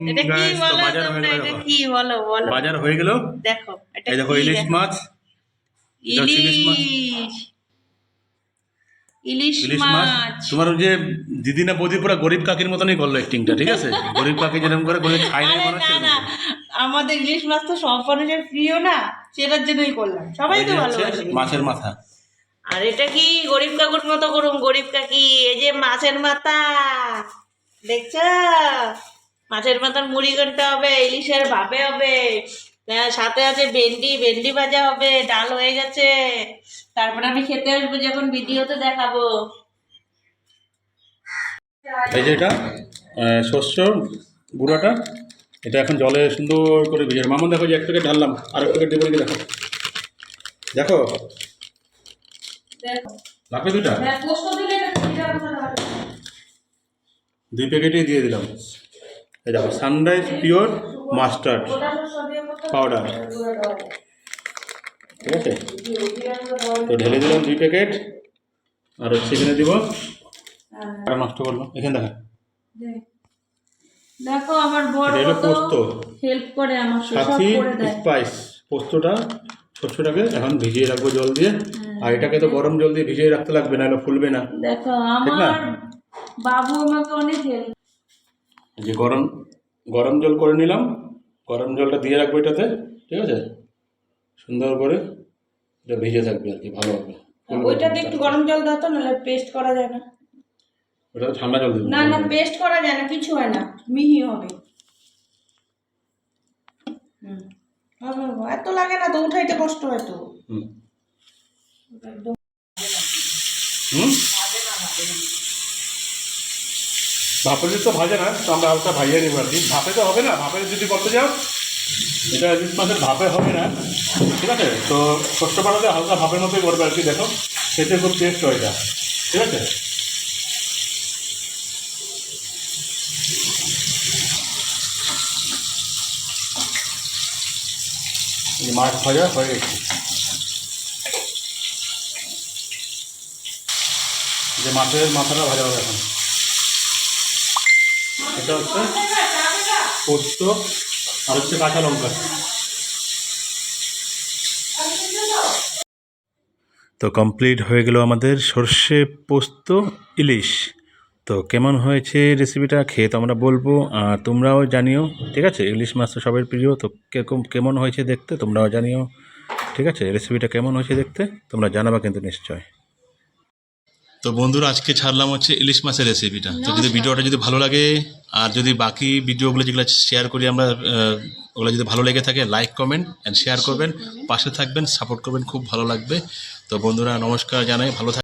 এটা কি গাইস, তো বলো বাজার হয়ে তোমরা? গেল। এটা দেখো কি বলো বলো? বাজার হয়ে গেল। দেখো এটা এই দেখো কি? ইলিশ দেখো মাছ। এটা হচ্ছে ইলিশ মাছ। ইলিশ, ইলিশ ইলিশ মাছ। মাছ। তোমার ওই যে দিদি না বৌদি পুরো গরিব কাকির মতনই করলো অ্যাক্টিংটা, ঠিক আছে? গরিব কাকি যেরকম করে কোনো খাই নাই আরে মনে না হচ্ছে এরকম না, করে। আমাদের ইলিশ মাছ তো সব মানুষের প্রিয় না, সেটার জন্যই করলাম, সবাই আর এই তো যে হচ্ছে ভালোবাসে ইলিশ মাছের মাছ। মাথা। আর এটা কি গরিব কাকুর মতো করুন, গরিব কাকি, এই যে মাছের মাথা, দেখছো? মাছের মাথার মুড়ি ঘন্ট হবে, ইলিশের ভাপে হবে, সাথে আছে ভেন্ডি, ভেন্ডি ভাজা হবে, ডাল হয়ে গেছে। তারপরে আমি খেতে আসবো যখন ভিডিওতে দেখাবো। এই যে এটা শস্য গুঁড়োটা, এটা এখন জলে সুন্দর করে ভিজে। মামুন দেখো যে এক প্যাকেট ঢাললাম, আর এক প্যাকেট দেবো নাকি দেখো। দেখো দেখো, লাগবে দুটা, হ্যাঁ, পোস্ত দিলে এটা ভিজে রাখতে হবে। 2 প্যাকেটই দিয়ে দিলাম। এই দেখো সানরাইজ পিওর মাস্টার্ড গোটা শস্য দিয়ে করতে হবে, পাউডার, গুঁড়ো দেওয়া হবে। ঠিক আছে? তো ঢেলে দিলাম 2 প্যাকেট। আর হচ্ছে এখানে দিব, আর নষ্ট করলো এখানে দেখা। দেখো আমার বড় এটা হলো কত পোস্ত, হেল্প করে, আমার সব সাথী করে দেয়। স্পাইস। পোস্তটা শস্যটাকে এখন ভিজিয়ে রাখবো জল দিয়ে। আর এটাকে তো গরম জল দিয়ে ভিজিয়ে রাখতে লাগবে, নাহলে ফুলবে না। দেখো ঠিক না? আমার বাবু আমাকে অনেক হেল্প। যে গরম গরম জল করে নিলাম, গরম জলটা দিয়ে রাখবো এটাতে, ঠিক আছে? সুন্দর করে এটা ভিজে থাকবে আর কি, ভালো হবে। ওইটাতে একটু গরম জল দাও তো, নাহলে পেস্ট করা যায় না। ওটা ঠান্ডা জল দেবো। না না, পেস্ট করা যায় না, কিছু হয় না, মিহি হবে। হুম, হবে, হবে। এত লাগে না তো, উঠাইতে কষ্ট হয় তো। হুম একদম হুম ভাপে তো ভাজে না, তো আমরা হালকা ভাজিয়ে নেবো আর কি। ভাপে তো হবে না, ভাপে যদি করতে যাও এটা ইলিশ মাছের ভাপে হবে না, ঠিক আছে? তো শস্য বানাতে হালকা ভাপের মতোই করবে আর কি। দেখো খেতে খুব টেস্ট হয় এটা, ঠিক আছে? এই মাছ ভাজা হয়ে গেছে। যে মাছের মাথাটা ভাজা হবে এখন। এটা হচ্ছে পোস্ত, আর হচ্ছে কাঁচা লঙ্কা। তো কমপ্লিট হয়ে গেল আমাদের সর্ষে পোস্ত ইলিশ। তো কেমন হয়েছে রেসিপিটা খেয়ে তো আমরা বলবো, আর তোমরাও জানিও, ঠিক আছে? ইলিশ মাছ তো সবার প্রিয়, তো কেমন হয়েছে দেখতে তোমরাও জানিও, ঠিক আছে? রেসিপিটা কেমন হয়েছে দেখতে তোমরা জানাবা কিন্তু নিশ্চয়। তো বন্ধুরা, আজকে ছাড়লাম হচ্ছে ইলিশ মাছের রেসিপিটা। তো যদি ভিডিওটা যদি ভালো লাগে, আর যদি বাকি ভিডিওগুলো যেগুলো শেয়ার করি আমরা, ওগুলো যদি ভালো লেগে থাকে, লাইক কমেন্ট অ্যান্ড শেয়ার করবেন, পাশে থাকবেন, সাপোর্ট করবেন, খুব ভালো লাগবে। তো বন্ধুরা নমস্কার জানাই, ভালো থাকবেন।